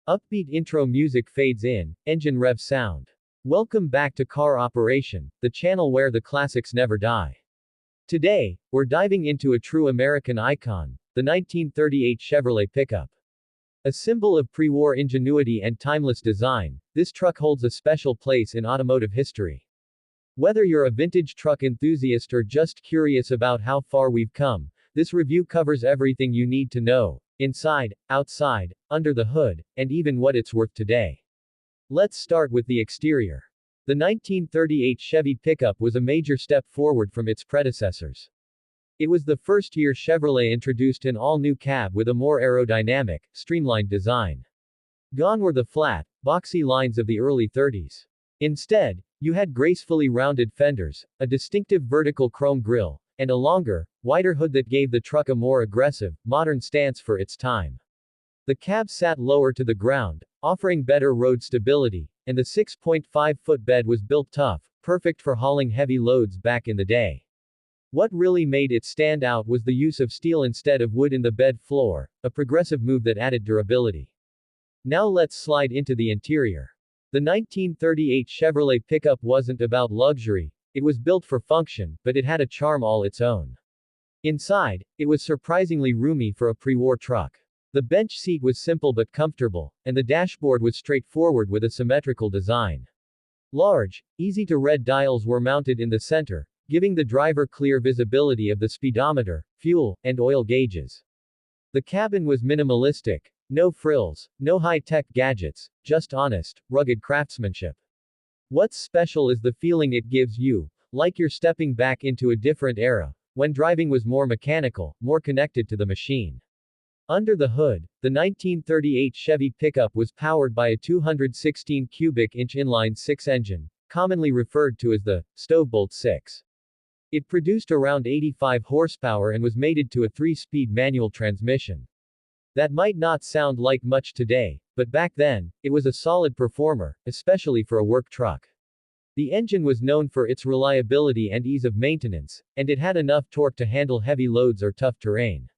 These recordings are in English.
Upbeat intro music fades in, engine rev sound. Welcome back to Car Operation, the channel where the classics never die. Today, we're diving into a true American icon, the 1938 Chevrolet pickup. A symbol of pre-war ingenuity and timeless design, this truck holds a special place in automotive history. Whether you're a vintage truck enthusiast or just curious about how far we've come, this review covers everything you need to know, inside, outside, under the hood, and even what it's worth today. Let's start with the exterior. The 1938 Chevy pickup was a major step forward from its predecessors. It was the first year Chevrolet introduced an all-new cab with a more aerodynamic, streamlined design. Gone were the flat, boxy lines of the early 30s. Instead, you had gracefully rounded fenders, a distinctive vertical chrome grille, and a longer, wider hood that gave the truck a more aggressive, modern stance for its time. The cab sat lower to the ground, offering better road stability, and the 6.5-foot bed was built tough, perfect for hauling heavy loads back in the day. What really made it stand out was the use of steel instead of wood in the bed floor, a progressive move that added durability. Now let's slide into the interior. The 1938 Chevrolet pickup wasn't about luxury, it was built for function, but it had a charm all its own. Inside, it was surprisingly roomy for a pre-war truck. The bench seat was simple but comfortable, and the dashboard was straightforward with a symmetrical design. Large, easy-to-read dials were mounted in the center, giving the driver clear visibility of the speedometer, fuel, and oil gauges. The cabin was minimalistic. No frills, no high-tech gadgets, just honest, rugged craftsmanship. What's special is the feeling it gives you, like you're stepping back into a different era, when driving was more mechanical, more connected to the machine. Under the hood, the 1938 Chevy pickup was powered by a 216 cubic inch inline-six engine, commonly referred to as the Stovebolt 6. It produced around 85 horsepower and was mated to a 3-speed manual transmission. That might not sound like much today, but back then, it was a solid performer, especially for a work truck. The engine was known for its reliability and ease of maintenance, and it had enough torque to handle heavy loads or tough terrain.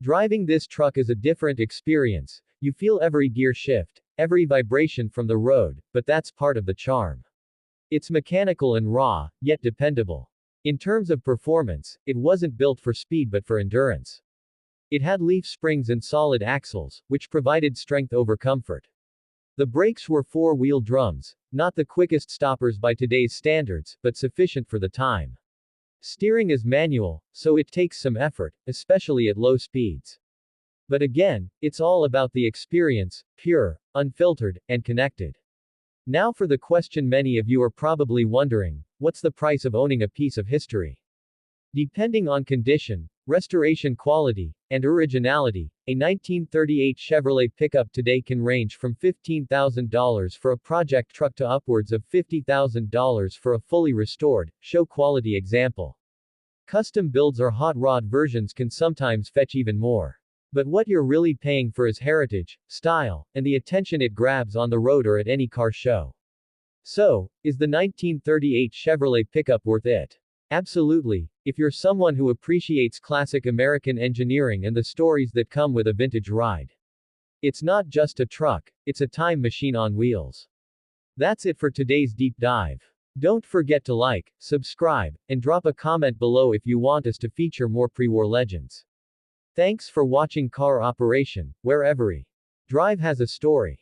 Driving this truck is a different experience. You feel every gear shift, every vibration from the road, but that's part of the charm. It's mechanical and raw, yet dependable. In terms of performance, it wasn't built for speed but for endurance. It had leaf springs and solid axles, which provided strength over comfort. The brakes were four-wheel drums, not the quickest stoppers by today's standards, but sufficient for the time. Steering is manual, so it takes some effort, especially at low speeds. But again, it's all about the experience, pure, unfiltered, and connected. Now for the question many of you are probably wondering, what's the price of owning a piece of history? Depending on condition, restoration quality, and originality, a 1938 Chevrolet pickup today can range from $15,000 for a project truck to upwards of $50,000 for a fully restored, show-quality example. Custom builds or hot rod versions can sometimes fetch even more. But what you're really paying for is heritage, style, and the attention it grabs on the road or at any car show. So, is the 1938 Chevrolet pickup worth it? Absolutely, if you're someone who appreciates classic American engineering and the stories that come with a vintage ride. It's not just a truck, it's a time machine on wheels. That's it for today's deep dive. Don't forget to like, subscribe, and drop a comment below if you want us to feature more pre-war legends. Thanks for watching Car Operation, where every drive has a story.